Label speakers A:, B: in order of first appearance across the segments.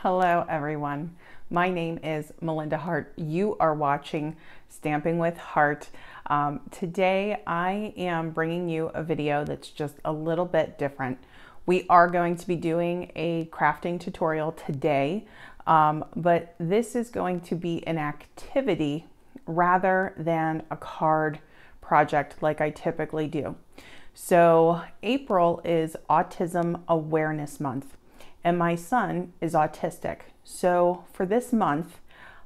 A: Hello everyone, my name is Melinda Hart. You are watching Stamping with Hart. Today I am bringing you a video that's just a little bit different. We are going to be doing a crafting tutorial today, but this is going to be an activity rather than a card project like I typically do. So April is Autism Awareness Month. And my son is autistic. So for this month,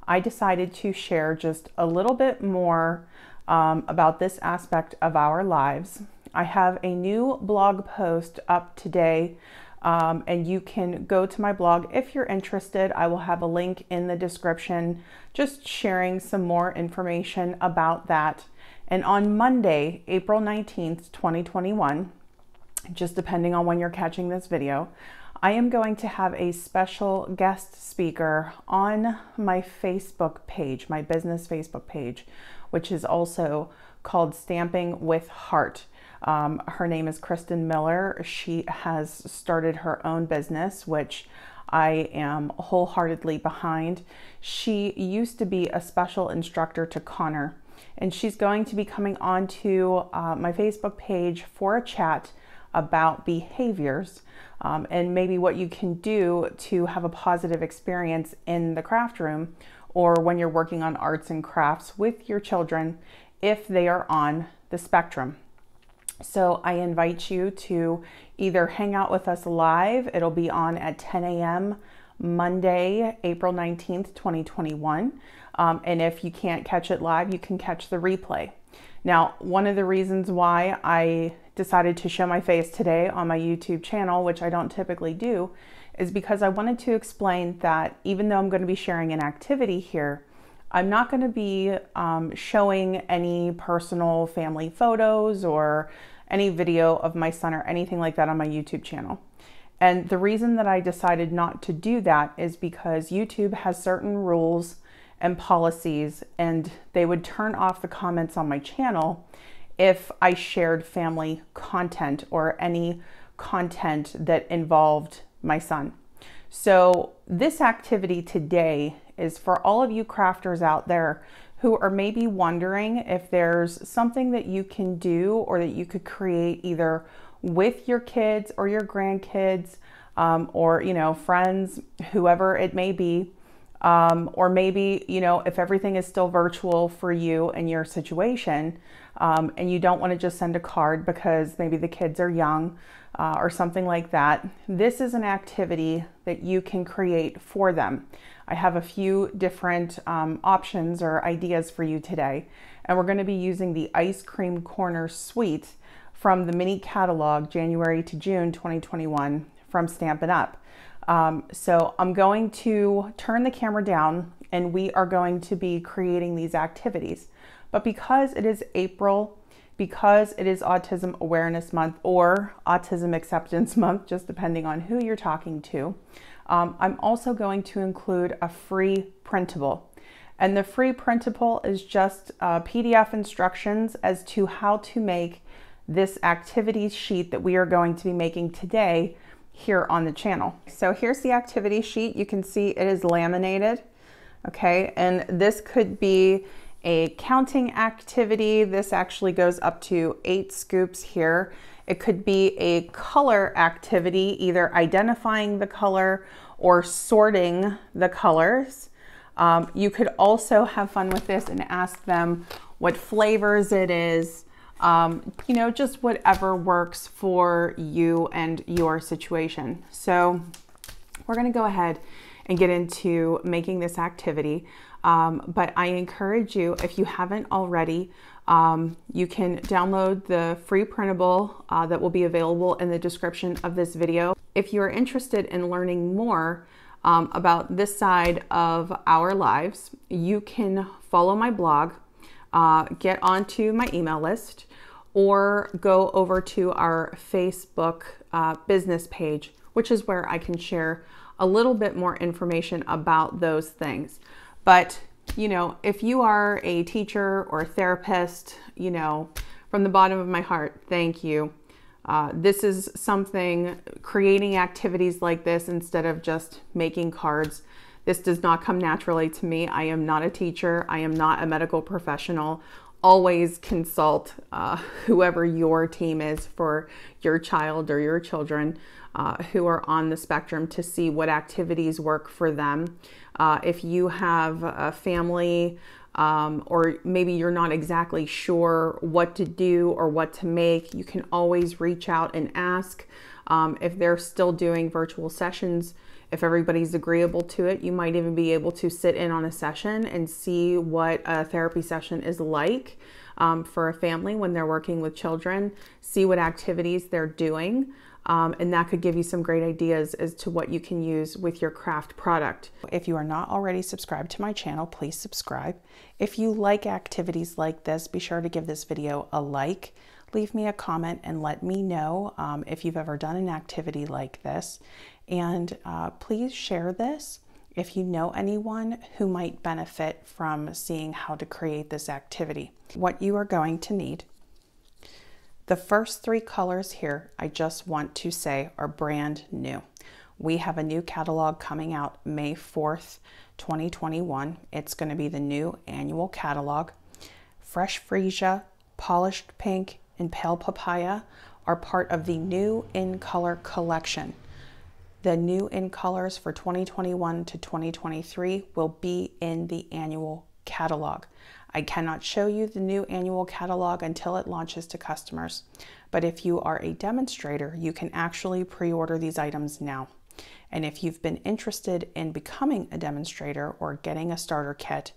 A: I decided to share just a little bit more about this aspect of our lives. I have a new blog post up today, and you can go to my blog if you're interested. I will have a link in the description, just sharing some more information about that. And on Monday, April 19th, 2021, just depending on when you're catching this video, I am going to have a special guest speaker on my Facebook page, my business Facebook page, which is also called Stamping with Hart. Her name is Kristen Miller. She has started her own business, which I am wholeheartedly behind. She used to be a special instructor to Connor, and she's going to be coming onto my Facebook page for a chat about behaviors and maybe what you can do to have a positive experience in the craft room or when you're working on arts and crafts with your children if they are on the spectrum. So I invite you to either hang out with us live. It'll be on at 10 a.m. Monday, April 19th, 2021. And if you can't catch it live, you can catch the replay. Now, one of the reasons why I decided to show my face today on my YouTube channel, which I don't typically do, is because I wanted to explain that even though I'm going to be sharing an activity here, I'm not going to be showing any personal family photos or any video of my son or anything like that on my YouTube channel. And the reason that I decided not to do that is because YouTube has certain rules and policies, and they would turn off the comments on my channel if I shared family content or any content that involved my son. So this activity today is for all of you crafters out there who are maybe wondering if there's something that you can do or that you could create either with your kids or your grandkids, or friends, whoever it may be. Or maybe, if everything is still virtual for you and your situation, and you don't want to just send a card because maybe the kids are young, or something like that, this is an activity that you can create for them. I have a few different options or ideas for you today, and we're going to be using the Ice Cream Corner Suite from the mini catalog, January to June 2021 from Stampin Up. So I'm going to turn the camera down and we are going to be creating these activities. But because it is April, because it is Autism Awareness Month or Autism Acceptance Month, just depending on who you're talking to, I'm also going to include a free printable. And the free printable is just PDF instructions as to how to make this activity sheet that we are going to be making today here on the channel. So here's the activity sheet. You can see it is laminated, okay? And this could be a counting activity. This actually goes up to 8 scoops here. It could be a color activity, either identifying the color or sorting the colors. You could also have fun with this and ask them what flavors it is. Just whatever works for you and your situation. So we're going to go ahead and get into making this activity. But I encourage you, if you haven't already, you can download the free printable that will be available in the description of this video. If you are interested in learning more about this side of our lives, you can follow my blog, get onto my email list, or go over to our Facebook business page, which is where I can share a little bit more information about those things. But, if you are a teacher or a therapist, from the bottom of my heart, thank you. This is something, creating activities like this instead of just making cards. This does not come naturally to me. I am not a teacher. I am not a medical professional. Always consult whoever your team is for your child or your children who are on the spectrum to see what activities work for them. If you have a family or maybe you're not exactly sure what to do or what to make, you can always reach out and ask. If they're still doing virtual sessions, if everybody's agreeable to it, you might even be able to sit in on a session and see what a therapy session is like for a family when they're working with children, see what activities they're doing. And that could give you some great ideas as to what you can use with your craft product. If you are not already subscribed to my channel, please subscribe. If you like activities like this, be sure to give this video a like. Leave me a comment and let me know if you've ever done an activity like this. And please share this if you know anyone who might benefit from seeing how to create this activity. What you are going to need. The first 3 colors here, I just want to say, are brand new. We have a new catalog coming out May 4th, 2021. It's going to be the new annual catalog. Fresh Freesia, Polished Pink, and Pale Papaya are part of the new In Color collection. The new In Colors for 2021 to 2023 will be in the annual catalog. I cannot show you the new annual catalog until it launches to customers, but if you are a demonstrator, you can actually pre-order these items now. And if you've been interested in becoming a demonstrator or getting a starter kit,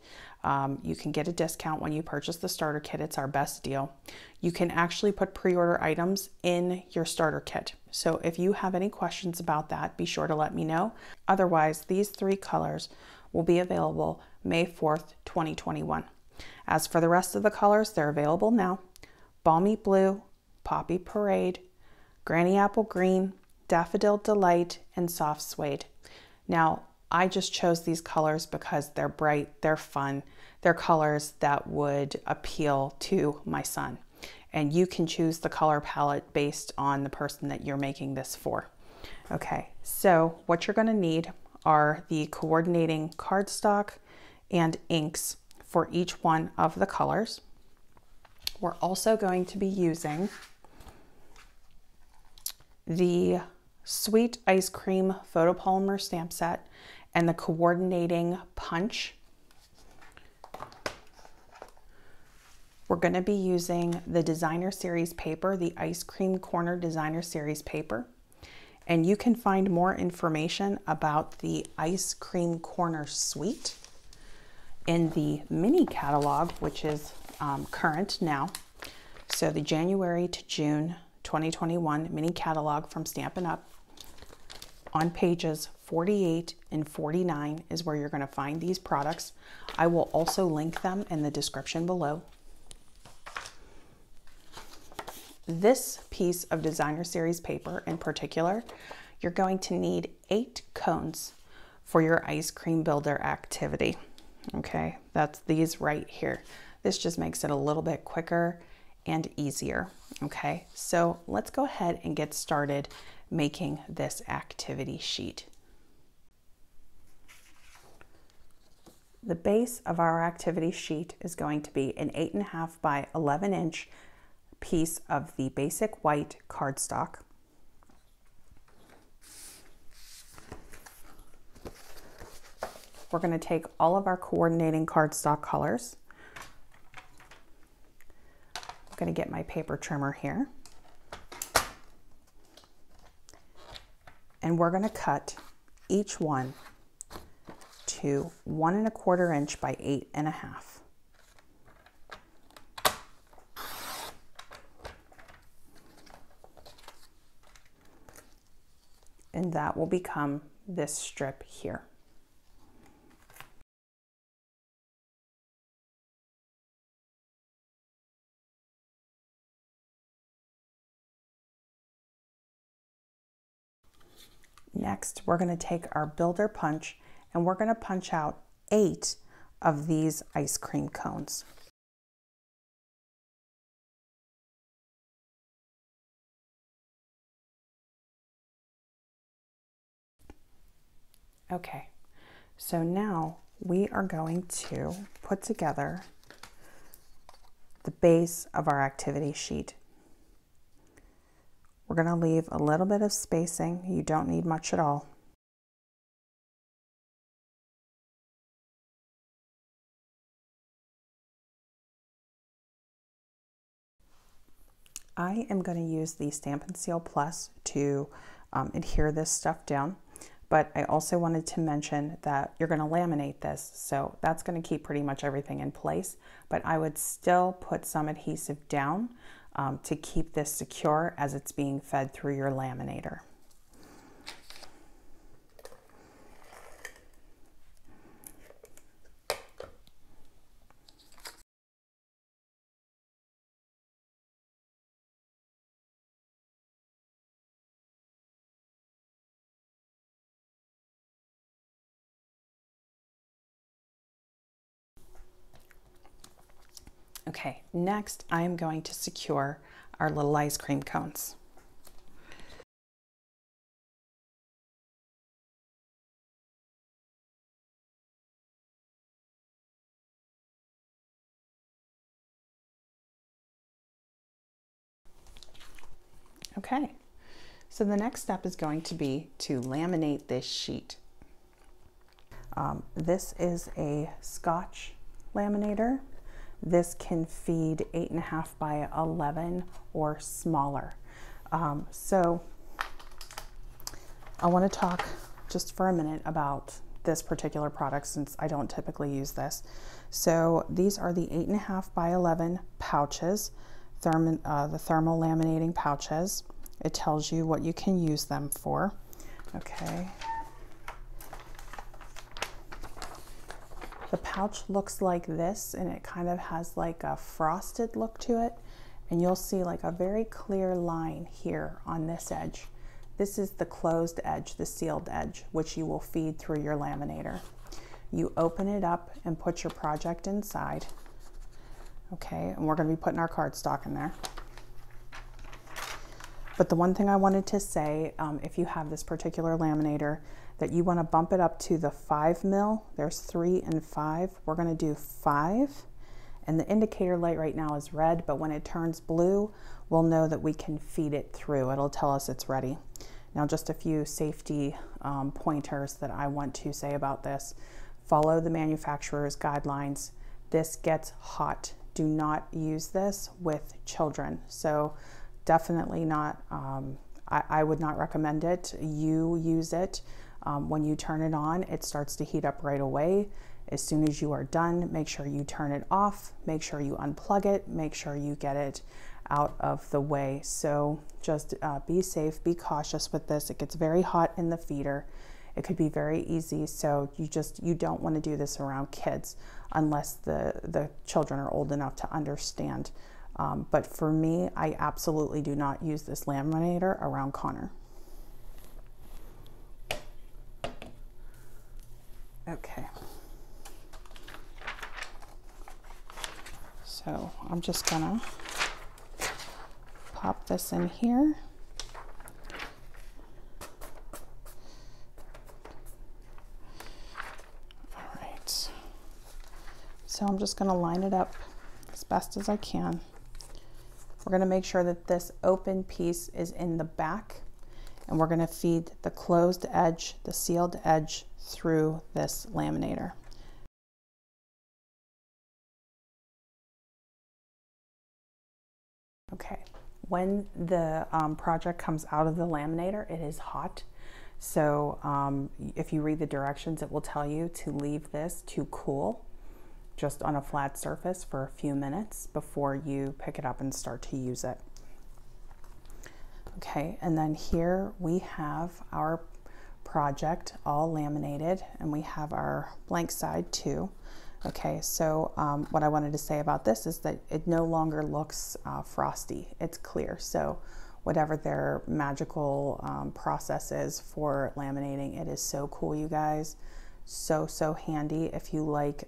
A: you can get a discount when you purchase the starter kit. It's our best deal. You can actually put pre-order items in your starter kit. So if you have any questions about that, be sure to let me know. Otherwise, these 3 colors will be available May 4th, 2021. As for the rest of the colors, they're available now. Balmy Blue, Poppy Parade, Granny Apple Green, Daffodil Delight, and Soft Suede. Now, I just chose these colors because they're bright, they're fun, they're colors that would appeal to my son. And you can choose the color palette based on the person that you're making this for. Okay, so what you're going to need are the coordinating cardstock and inks for each one of the colors. We're also going to be using the Sweet Ice Cream photopolymer stamp set and the coordinating punch. We're going to be using the Designer Series paper, the Ice Cream Corner Designer Series paper. And you can find more information about the Ice Cream Corner Suite in the mini catalog, which is current now. So the January to June 2021 mini catalog from Stampin Up. On pages 48 and 49 is where you're going to find these products. I will also link them in the description below. This piece of Designer Series paper in particular, you're going to need 8 cones for your ice cream builder activity. Okay, that's these right here. This just makes it a little bit quicker and easier. Okay, so let's go ahead and get started making this activity sheet. The base of our activity sheet is going to be an 8.5 by 11 inch piece of the basic white cardstock. We're going to take all of our coordinating cardstock colors. I'm going to get my paper trimmer here. And we're going to cut each one to 1 1/4 inch by 8.5. And that will become this strip here. Next, we're going to take our builder punch and we're going to punch out 8 of these ice cream cones. Okay, so now we are going to put together the base of our activity sheet. We're going to leave a little bit of spacing. You don't need much at all. I am going to use the Stampin' Seal Plus to adhere this stuff down, but I also wanted to mention that you're going to laminate this, so that's going to keep pretty much everything in place, but I would still put some adhesive down to keep this secure as it's being fed through your laminator. Okay, next I am going to secure our little ice cream cones. Okay, so the next step is going to be to laminate this sheet. This is a Scotch laminator. This can feed 8.5 by 11 or smaller. So I want to talk just for a minute about this particular product since I don't typically use this. So these are the 8.5 by 11 pouches, the thermal laminating pouches. It tells you what you can use them for. Okay. The pouch looks like this, and it kind of has like a frosted look to it, and you'll see like a very clear line here on this edge. This is the closed edge, the sealed edge, which you will feed through your laminator. You open it up and put your project inside. Okay, and we're going to be putting our cardstock in there. But the one thing I wanted to say, if you have this particular laminator, that you want to bump it up to the 5 mil. There's 3 and 5. We're going to do 5. And the indicator light right now is red, but when it turns blue, we'll know that we can feed it through. It'll tell us it's ready. Now, just a few safety pointers that I want to say about this. Follow the manufacturer's guidelines. This gets hot. Do not use this with children. So definitely not, I would not recommend it. You use it. When you turn it on, it starts to heat up right away. As soon as you are done, make sure you turn it off, make sure you unplug it, make sure you get it out of the way. So just be safe, be cautious with this. It gets very hot in the feeder. It could be very easy, so you don't want to do this around kids unless the children are old enough to understand. But for me, I absolutely do not use this laminator around Connor. Okay. So I'm just gonna pop this in here. All right. So I'm just gonna line it up as best as I can. We're gonna make sure that this open piece is in the back, and we're gonna feed the closed edge, the sealed edge, through this laminator. Okay, when the project comes out of the laminator, it is hot. So if you read the directions, it will tell you to leave this to cool just on a flat surface for a few minutes before you pick it up and start to use it. Okay, and then here we have our project all laminated, and we have our blank side too. Okay, so what I wanted to say about this is that it no longer looks frosty. It's clear. So whatever their magical process is for laminating, it is so cool, you guys. So handy if you like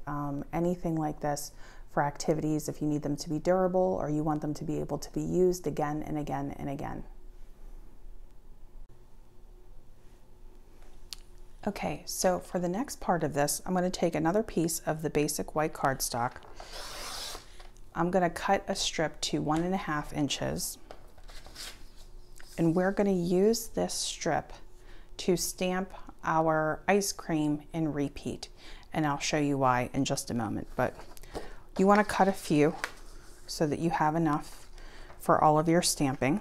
A: anything like this for activities, if you need them to be durable or you want them to be able to be used again and again and again. Okay, so for the next part of this, I'm going to take another piece of the basic white cardstock. I'm going to cut a strip to 1.5 inches, and we're going to use this strip to stamp our ice cream in repeat, and I'll show you why in just a moment. But you want to cut a few so that you have enough for all of your stamping.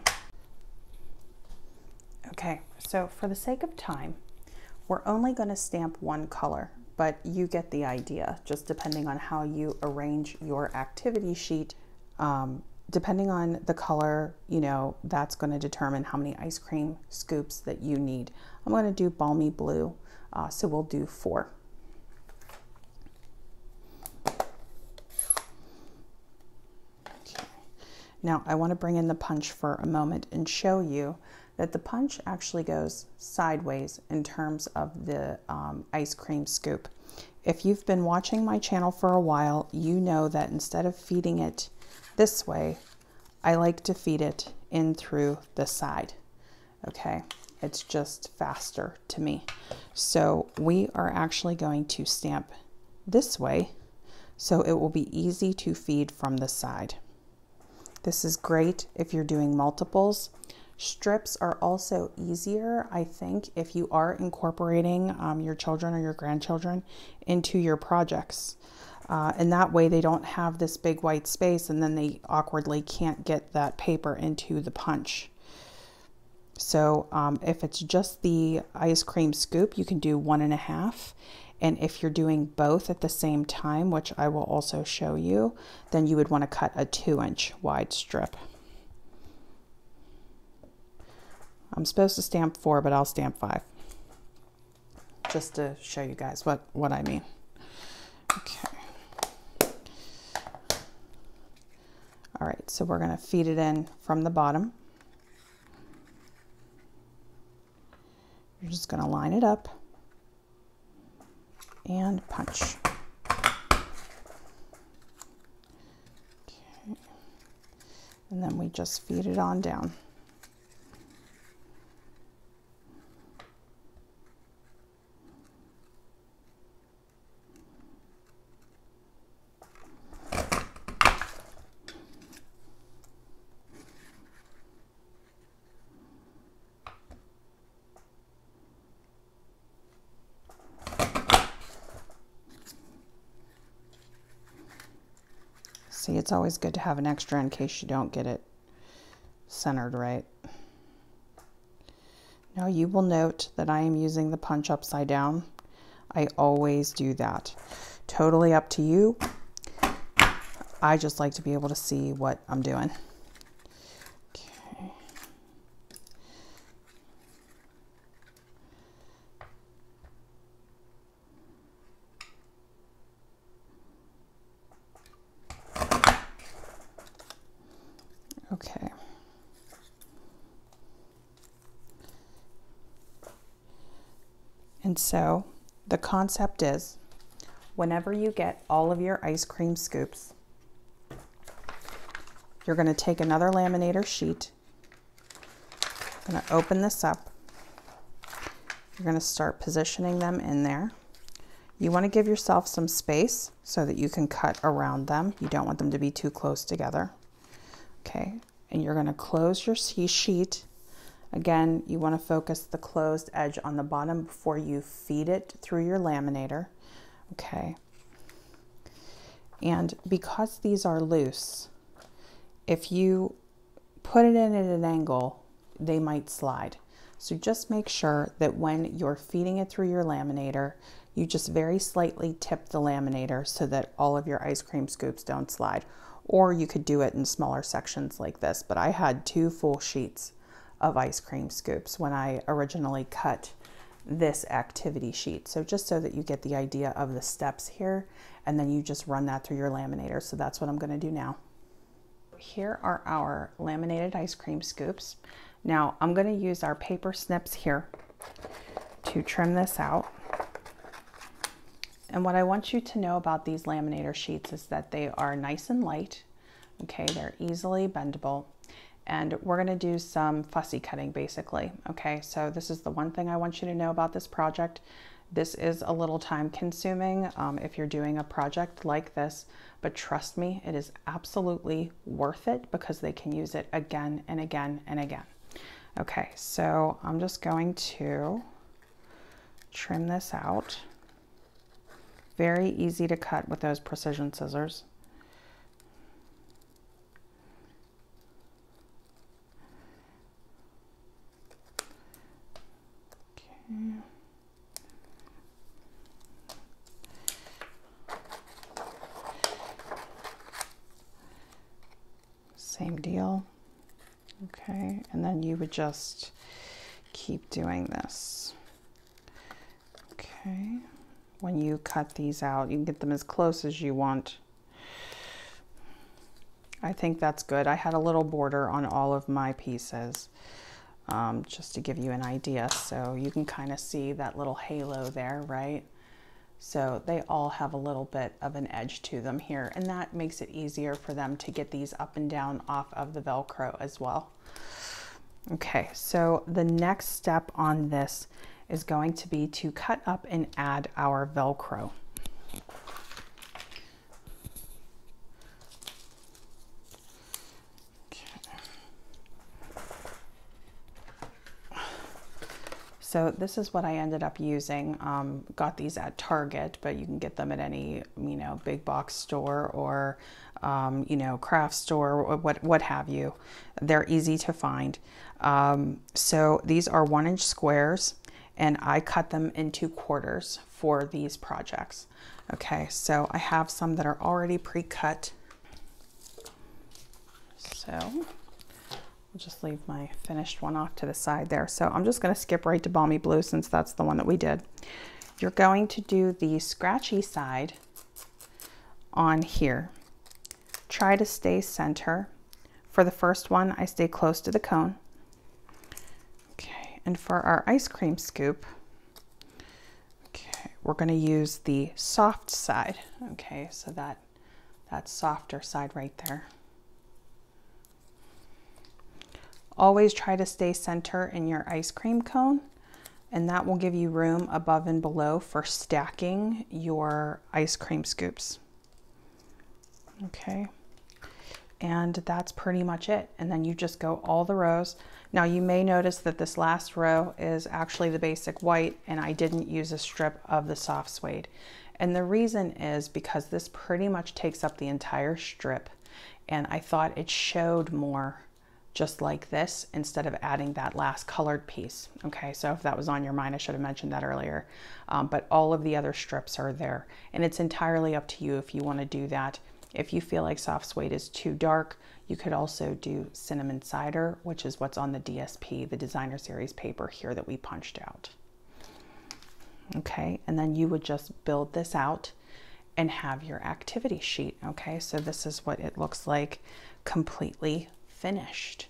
A: Okay, so for the sake of time, we're only going to stamp one color, but you get the idea, just depending on how you arrange your activity sheet. Depending on the color, you know, that's going to determine how many ice cream scoops that you need. I'm going to do balmy blue, so we'll do 4. Okay. Now I want to bring in the punch for a moment and show you that the punch actually goes sideways in terms of the ice cream scoop. If you've been watching my channel for a while, you know that instead of feeding it this way, I like to feed it in through the side. Okay, it's just faster to me. So we are actually going to stamp this way, so it will be easy to feed from the side. This is great if you're doing multiples. Strips are also easier, I think, if you are incorporating your children or your grandchildren into your projects. And that way they don't have this big white space and then they awkwardly can't get that paper into the punch. So if it's just the ice cream scoop, you can do 1.5. And if you're doing both at the same time, which I will also show you, then you would want to cut a 2-inch wide strip. I'm supposed to stamp 4, but I'll stamp 5. Just to show you guys what I mean. Okay. All right, so we're going to feed it in from the bottom. You're just going to line it up and punch. Okay. And then we just feed it on down. See, it's always good to have an extra in case you don't get it centered right. Now you will note that I am using the punch upside down. I always do that. Totally up to you. I just like to be able to see what I'm doing. Okay. Okay. And so the concept is, whenever you get all of your ice cream scoops, you're going to take another laminator sheet. I'm going to open this up. You're going to start positioning them in there. You want to give yourself some space so that you can cut around them. You don't want them to be too close together. Okay, and you're going to close your sheet. Again, you want to focus the closed edge on the bottom before you feed it through your laminator. Okay, and because these are loose, if you put it in at an angle, they might slide. So just make sure that when you're feeding it through your laminator, you just very slightly tip the laminator so that all of your ice cream scoops don't slide. Or you could do it in smaller sections like this, but I had 2 full sheets of ice cream scoops when I originally cut this activity sheet. So just so that you get the idea of the steps here, and then you just run that through your laminator. So that's what I'm going to do now. Here are our laminated ice cream scoops. Now I'm going to use our paper snips here to trim this out. And what I want you to know about these laminator sheets is that they are nice and light. Okay, they're easily bendable. and we're going to do some fussy cutting basically. Okay, so this is the one thing I want you to know about this project. This is a little time consuming if you're doing a project like this, but trust me, it is absolutely worth it because they can use it again and again and again. Okay, so I'm just going to trim this out. Very easy to cut with those precision scissors. Okay. Same deal. Okay, and then you would just keep doing this. Okay, when you cut these out, you can get them as close as you want. I think that's good. I had a little border on all of my pieces, just to give you an idea. So you can kind of see that little halo there, right? So they all have a little bit of an edge to them here, and that makes it easier for them to get these up and down off of the Velcro as well. Okay, so the next step on this is going to be to cut up and add our Velcro. So this is what I ended up using. Got these at Target, but you can get them at any, big box store or, craft store, or what have you. They're easy to find. So these are 1-inch squares, and I cut them into quarters for these projects. Okay, so I have some that are already pre-cut. So I'll just leave my finished one off to the side there. So I'm just going to skip right to Balmy Blue since that's the one that we did. You're going to do the scratchy side on here. Try to stay center. For the first one, I stay close to the cone. Okay, and for our ice cream scoop, okay, we're going to use the soft side. Okay, so that softer side right there. Always try to stay center in your ice cream cone, and that will give you room above and below for stacking your ice cream scoops. Okay, and that's pretty much it. And then you just go all the rows. Now you may notice that this last row is actually the basic white, and I didn't use a strip of the soft suede. And the reason is because this pretty much takes up the entire strip, and I thought it showed more just like this instead of adding that last colored piece. Okay, so if that was on your mind, I should have mentioned that earlier. But all of the other strips are there, and it's entirely up to you if you want to do that. If you feel like soft suede is too dark, you could also do cinnamon cider, which is what's on the DSP, the designer series paper here that we punched out. Okay, and then you would just build this out and have your activity sheet. Okay, so this is what it looks like completely finished.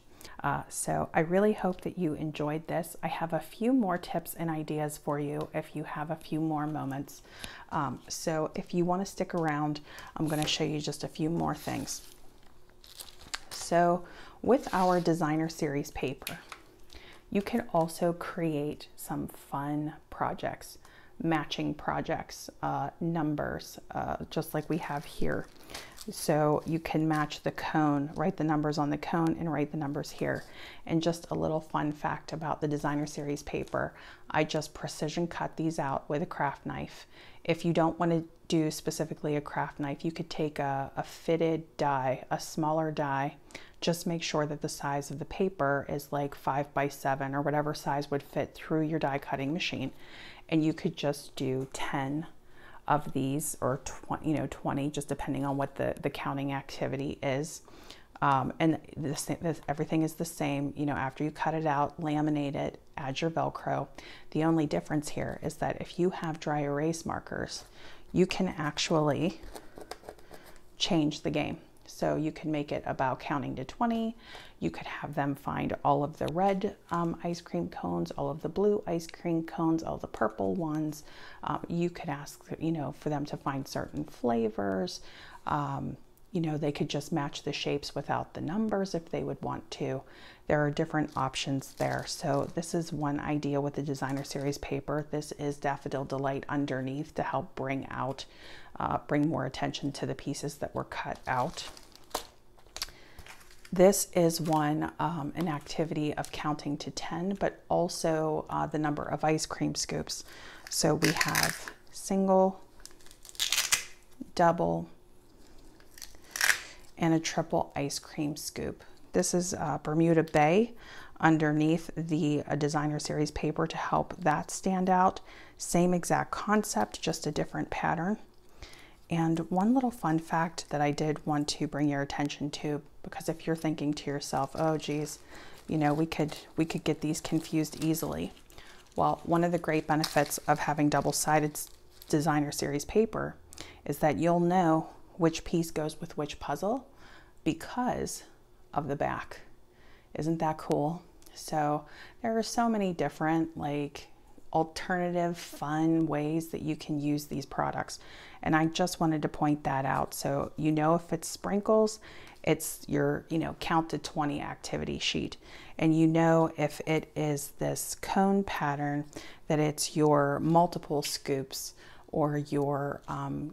A: So I really hope that you enjoyed this. I have a few more tips and ideas for you if you have a few more moments. So if you want to stick around, I'm going to show you just a few more things. So with our designer series paper, you can also create some fun projects, matching projects, numbers, just like we have here. So you can match the cone, write the numbers on the cone and write the numbers here. And just a little fun fact about the designer series paper, I just precision cut these out with a craft knife. If you don't want to do specifically a craft knife, you could take a fitted die, a smaller die. Just make sure that the size of the paper is like 5 by 7 or whatever size would fit through your die cutting machine. And you could just do 10 of these, or 20, just depending on what the counting activity is. And everything is the same. After you cut it out, laminate it, add your Velcro. The only difference here is that if you have dry erase markers, you can actually change the game. So you can make it about counting to 20. You could have them find all of the red ice cream cones, all of the blue ice cream cones, all the purple ones. You could ask, for them to find certain flavors. you know, they could just match the shapes without the numbers if they would want to. There are different options there. So this is one idea with the designer series paper. This is Daffodil Delight underneath to help bring more attention to the pieces that were cut out. This is one, an activity of counting to 10, but also the number of ice cream scoops. So we have single, double, and a triple ice cream scoop. This is Bermuda Bay underneath the designer series paper to help that stand out. Same exact concept, just a different pattern. And one little fun fact that I did want to bring your attention to, because if you're thinking to yourself, oh geez, you know, we could get these confused easily. Well, one of the great benefits of having double-sided designer series paper is that you'll know which piece goes with which puzzle because of the back. Isn't that cool? So there are so many different like alternative fun ways that you can use these products, and I just wanted to point that out. So you know, if it's sprinkles, it's your, you know, count to 20 activity sheet, and you know, if it is this cone pattern, that it's your multiple scoops or your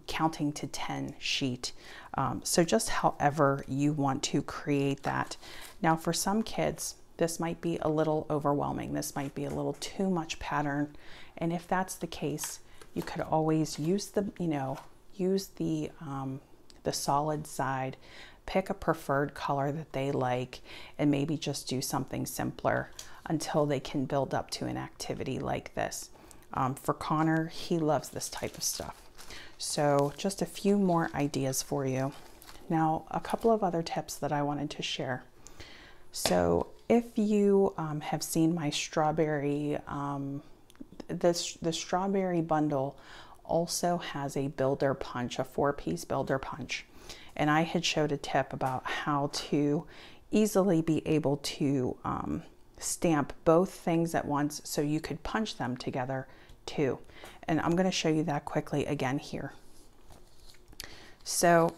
A: counting to 10 sheet. So just however you want to create that. Now for some kids, this might be a little overwhelming. This might be a little too much pattern. And if that's the case, you could always use the, you know, use the solid side, pick a preferred color that they like, and maybe just do something simpler until they can build up to an activity like this. For Connor, he loves this type of stuff. So just a few more ideas for you. Now, a couple of other tips that I wanted to share. So if you have seen my strawberry, the strawberry bundle also has a builder punch, a 4-piece builder punch. And I had showed a tip about how to easily be able to stamp both things at once so you could punch them together too. And I'm going to show you that quickly again here. So,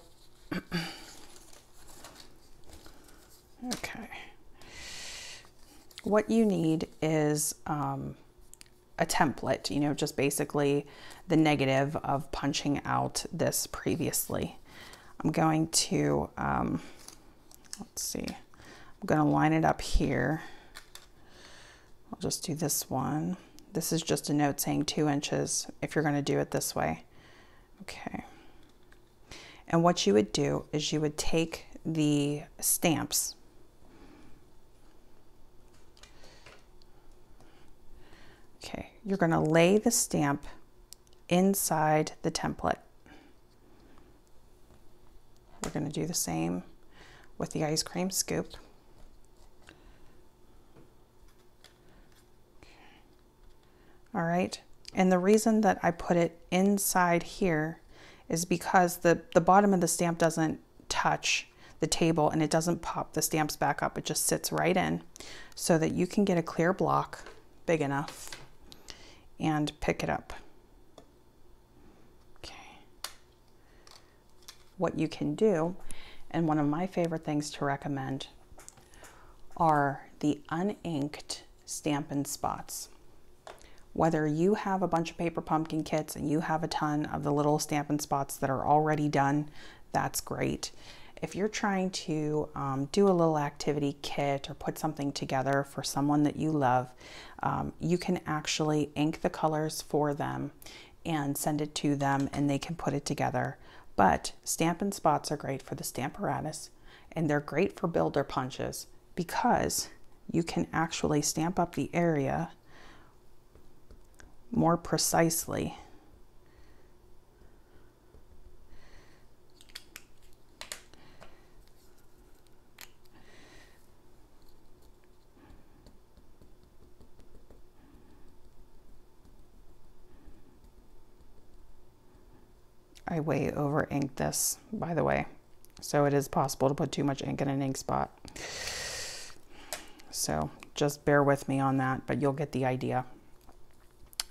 A: okay. What you need is a template, you know, just basically the negative of punching out this previously. I'm going to, let's see, I'm going to line it up here. I'll just do this one. This is just a note saying 2 inches if you're going to do it this way. Okay. And what you would do is you would take the stamps. Okay, you're going to lay the stamp inside the template. We're going to do the same with the ice cream scoop. All right, and the reason that I put it inside here is because the bottom of the stamp doesn't touch the table and it doesn't pop the stamps back up. It just sits right in so that you can get a clear block big enough and pick it up. Okay. What you can do, and one of my favorite things to recommend, are the uninked Stampin' Spots. Whether you have a bunch of paper pumpkin kits and you have a ton of the little Stampin' Spots that are already done, that's great. If you're trying to do a little activity kit or put something together for someone that you love, you can actually ink the colors for them and send it to them and they can put it together. But Stampin' Spots are great for the Stamparatus, and they're great for builder punches because you can actually stamp up the area more precisely. I way over inked this, by the way, so it is possible to put too much ink in an ink spot. So just bear with me on that, but you'll get the idea.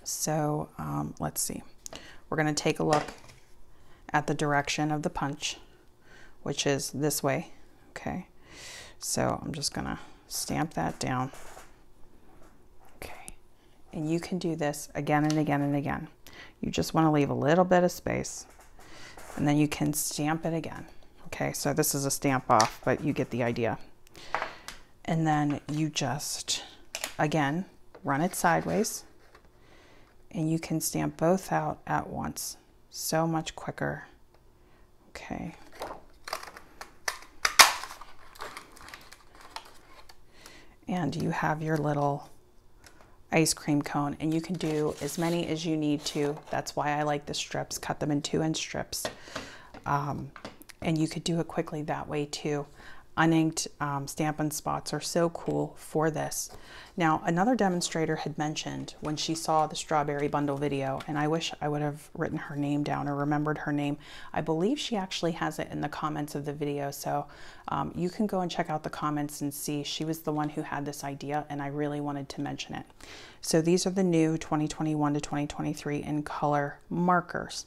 A: So let's see. We're going to take a look at the direction of the punch. which is this way. Okay, so I'm just gonna stamp that down. Okay, and you can do this again and again and again. You just want to leave a little bit of space, and then you can stamp it again. Okay, so this is a stamp off, but you get the idea. And then you just, again, run it sideways, and you can stamp both out at once. So much quicker. Okay. And you have your little ice cream cone, and you can do as many as you need to. That's why I like the strips. Cut them in 2-inch strips. And you could do it quickly that way too. Uninked Stampin' Spots are so cool for this. Now, another demonstrator had mentioned when she saw the strawberry bundle video, and I wish I would have written her name down or remembered her name. I believe she actually has it in the comments of the video, so you can go and check out the comments and see. She was the one who had this idea, and I really wanted to mention it. So these are the new 2021 to 2023 in color markers.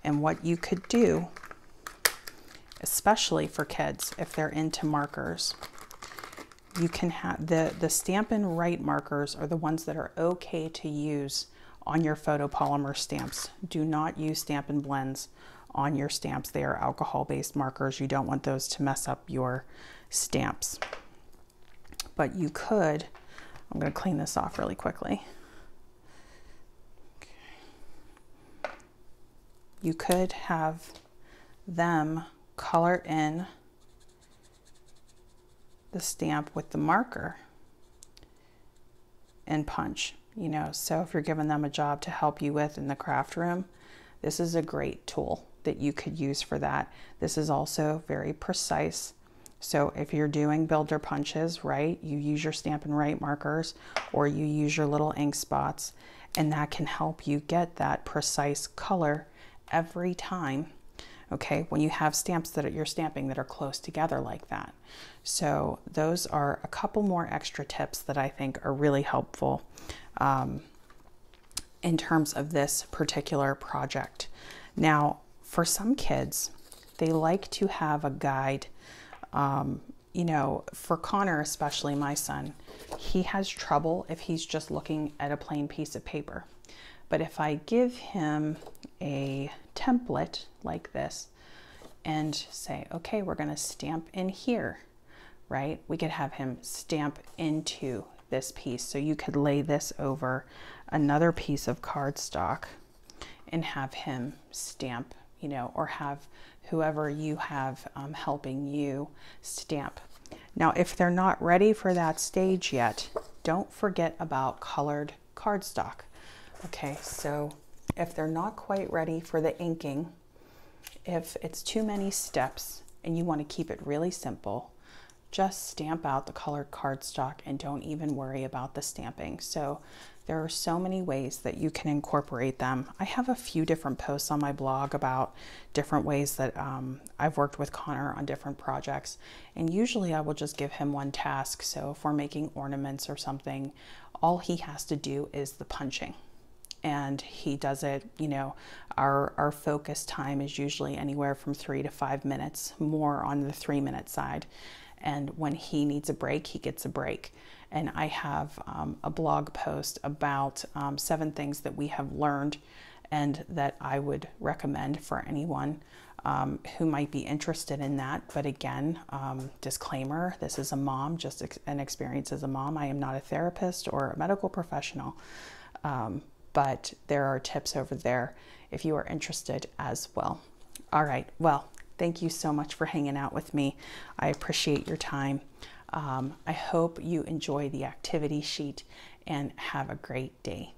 A: And what you could do, especially for kids, if they're into markers, you can have the Stampin' Right markers are the ones that are okay to use on your photopolymer stamps. Do not use Stampin' Blends on your stamps. They are alcohol-based markers. You don't want those to mess up your stamps. But you could, I'm going to clean this off really quickly. Okay. You could have them color in the stamp with the marker and punch, you know. So if you're giving them a job to help you with in the craft room, this is a great tool that you could use for that. This is also very precise. So if you're doing builder punches, right, you use your Stampin' Right markers, or you use your little ink spots, and that can help you get that precise color every time. Okay, when you have stamps that you're stamping that are close together like that. So those are a couple more extra tips that I think are really helpful in terms of this particular project. Now, for some kids, they like to have a guide. You know, for Connor, especially my son, he has trouble if he's just looking at a plain piece of paper. But if I give him a template like this and say, okay, we're going to stamp in here, right? We could have him stamp into this piece. So you could lay this over another piece of cardstock and have him stamp, you know, or have whoever you have helping you stamp. Now, if they're not ready for that stage yet, don't forget about colored cardstock. Okay, so if they're not quite ready for the inking, if it's too many steps and you want to keep it really simple, just stamp out the colored cardstock and don't even worry about the stamping. So there are so many ways that you can incorporate them. I have a few different posts on my blog about different ways that I've worked with Connor on different projects. And usually I will just give him one task. So if we're making ornaments or something, all he has to do is the punching. And he does it, you know, our focus time is usually anywhere from 3 to 5 minutes, more on the 3-minute side. And when he needs a break, he gets a break. And I have a blog post about 7 things that we have learned and that I would recommend for anyone who might be interested in that. But again, disclaimer, this is a mom, just an experience as a mom. I am not a therapist or a medical professional. But there are tips over there if you are interested as well. All right, well, thank you so much for hanging out with me. I appreciate your time. I hope you enjoy the activity sheet and have a great day.